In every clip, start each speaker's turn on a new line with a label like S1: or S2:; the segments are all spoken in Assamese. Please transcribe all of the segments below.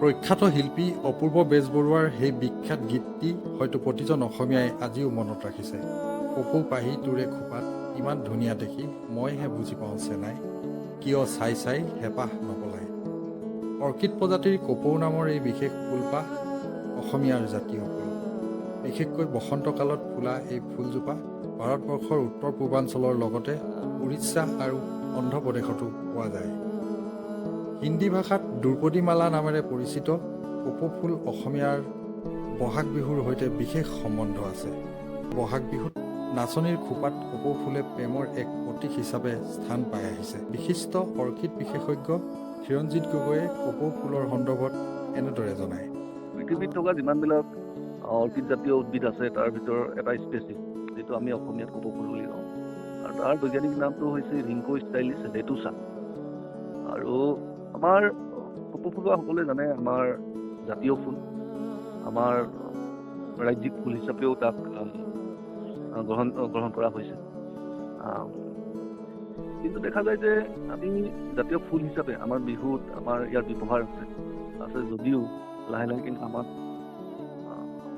S1: প্ৰখ্যাত শিল্পী অপূৰ্ব বেজবৰুৱাৰ সেই বিখ্যাত গীতটি হয়তো প্ৰতিজন অসমীয়াই আজিও মনত ৰাখিছে। কপৌ পাহি তোৰে খোপাত ইমান ধুনীয়া দেখি মইহে বুজি পাওঁ চেনাই, কিয় চাই চাই হেঁপাহ নপলায়। অৰ্কিড প্ৰজাতিৰ কপৌ নামৰ এই বিশেষ ফুলপাহ অসমীয়াৰ জাতীয় ফুল। বিশেষকৈ বসন্তকালত ফুলা এই ফুলজোপা ভাৰতবৰ্ষৰ উত্তৰ পূৰ্বাঞ্চলৰ লগতে উৰিষ্যা আৰু অন্ধ্ৰপ্ৰদেশতো পোৱা যায়। হিন্দী ভাষাত দ্ৰুপদী মালা নামেৰে পৰিচিত কপৌ ফুল অসমীয়াৰ বহাগ বিহুৰ সৈতে বিশেষ সম্বন্ধ আছে। বহাগ বিহুত নাচনীৰ খোপাত কপৌ ফুলে প্ৰেমৰ এক প্ৰতীক হিচাপে স্থান পাই আহিছে। বিশিষ্ট অৰ্কিড বিশেষজ্ঞ চিৰঞ্জিত গগৈয়ে কপৌ ফুলৰ সন্দৰ্ভত এনেদৰে জনায়।
S2: পৃথিৱীত থকা যিমানবিলাক অৰ্কিড জাতীয় উদ্ভিদ আছে তাৰ ভিতৰত এটা স্পেচিছ, যিটো আমি অসমীয়াত কপৌ ফুল বুলি কওঁ, আৰু তাৰ বৈজ্ঞানিক নামটো হৈছে ৰিংকো ষ্টাইলিছ লেটুচা। আৰু আমাৰ কপৌ ফুল সকলোৱে জানে আমাৰ জাতীয় ফুল, আমাৰ ৰাজ্যিক ফুল হিচাপেও তাক গ্ৰহণ কৰা হৈছে। কিন্তু দেখা যায় যে আমি জাতীয় ফুল হিচাপে আমাৰ বিহুত আমাৰ ইয়াৰ ব্যৱহাৰ আছে যদিও লাহে লাহে কিন্তু আমাৰ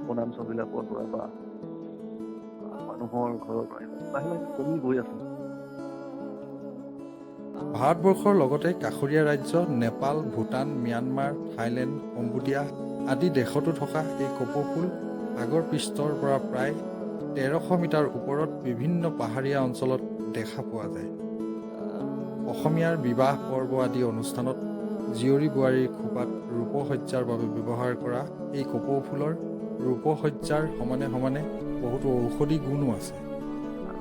S2: বনাঞ্চলবিলাকৰ পৰা বা মানুহৰ ঘৰৰ পৰা লাহে লাহে কমি গৈ আছে।
S1: ভাৰতবৰ্ষৰ লগতে কাষৰীয়া ৰাজ্য Nepal, Bhutan, Myanmar, Thailand, Cambodia আদি দেশতো থকা এই কপৌ ফুল সাগৰ পৃষ্ঠৰ পৰা প্ৰায় 1300 মিটাৰ ওপৰত বিভিন্ন পাহাৰীয়া অঞ্চলত দেখা পোৱা যায়। অসমীয়াৰ বিবাহ পৰ্ব আদি অনুষ্ঠানত জীয়ৰী বোৱাৰীৰ খোপাত ৰূপসজ্জাৰ বাবে ব্যৱহাৰ কৰা এই কপৌ ফুলৰ ৰূপসজ্জাৰ সমানে সমানে বহুতো ঔষধি গুণো আছে।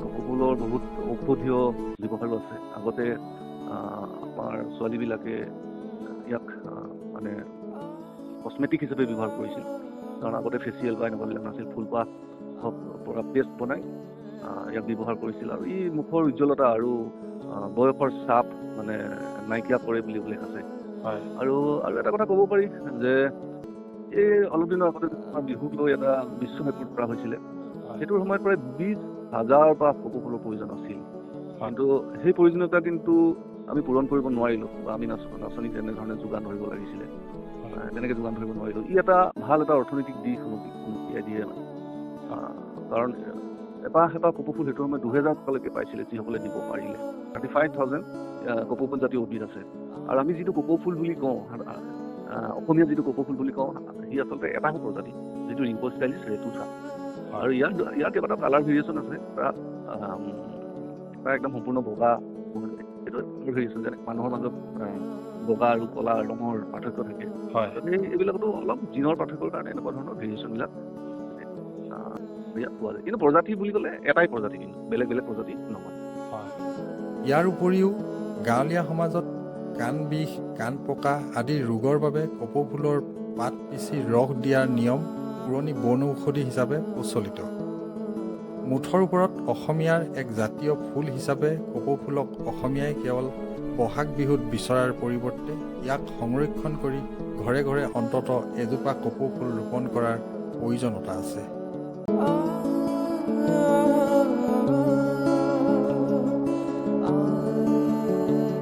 S2: কপৌ ফুলৰ বহুত ঔষধীয় ব্যৱহাৰো আছে। আগতে আমাৰ ছোৱালীবিলাকে ইয়াক মানে কচমেটিক হিচাপে ব্যৱহাৰ কৰিছিল, কাৰণ আগতে ফেচিয়েল বা এনেকুৱাবিলাক নাছিল। ফুলপাহ পৰা পেষ্ট বনাই ইয়াক ব্যৱহাৰ কৰিছিল, আৰু ই মুখৰ উজ্জ্বলতা আৰু বয়সৰ চাপ মানে নাইকিয়া কৰে বুলি উল্লেখ আছে। আৰু এটা কথা ক'ব পাৰি যে এই অলপ দিনৰ আগতে আমাৰ বিহুক লৈ এটা বিশ্ব ৰেকৰ্ড কৰা হৈছিলে। সেইটোৰ সময়ত প্ৰায় 20,000 বা কপৌ ফুলৰ প্ৰয়োজন আছিল, কিন্তু সেই প্ৰয়োজনীয়তা কিন্তু আমি পূৰণ কৰিব নোৱাৰিলোঁ, বা আমি নাচনীক যেনেধৰণে যোগান ধৰিব লাগিছিলে তেনেকৈ যোগান ধৰিব নোৱাৰিলোঁ। ই এটা ভাল এটা অৰ্থনৈতিক দিশ উনুকিয়াই দিয়ে, কাৰণ এপাহ কপৌ ফুল সেইটো সময়ত 2000 টকালৈকে পাইছিলে যিসকলে দিব পাৰিলে। 35,000 কপৌ ফুল জাতীয় উদ্ভিদ আছে। আৰু আমি যিটো কপৌ ফুল বুলি কওঁ, অসমীয়া যিটো কপৌ ফুল বুলি কওঁ, সি আচলতে এটাহে প্ৰজাতি, যিটো ৰিংকো ষ্টাইলিছ লেটুচা। আৰু ইয়াৰ কেইবাটাও কালাৰ ভেৰিয়েশ্যন আছে। এটা একদম সম্পূৰ্ণ বগা, এইটো ভেৰিয়েশ্যন যেনে মানুহৰ মাজত বগা আৰু কলা ৰঙৰ পাৰ্থক্য থাকে। এইবিলাকতো অলপ জিনৰ পাৰ্থক্যৰ কাৰণে এনেকুৱা ধৰণৰ ভেৰিয়েশ্যনবিলাক ইয়াত পোৱা যায়। কিন্তু প্ৰজাতি বুলি ক'লে এটাই প্ৰজাতি, কিন্তু বেলেগ বেলেগ প্ৰজাতি নহয়।
S1: ইয়াৰ উপৰিও গাঁৱলীয়া সমাজত কাণ বিষ, কাণ পকা আদি ৰোগৰ বাবে কপৌ ফুলৰ পাত পিচি ৰস দিয়াৰ নিয়ম পুৰণি বন ঔষধি হিচাপে প্ৰচলিত। মুঠৰ ওপৰত অসমীয়াৰ এক জাতীয় ফুল হিচাপে কপৌ ফুলক অসমীয়াই কেৱল বহাগ বিহুত বিচৰাৰ পৰিৱৰ্তে ইয়াক সংৰক্ষণ কৰি ঘৰে ঘৰে অন্ততঃ এজোপা কপৌ ফুল ৰোপণ কৰাৰ প্ৰয়োজনীয়তা আছে।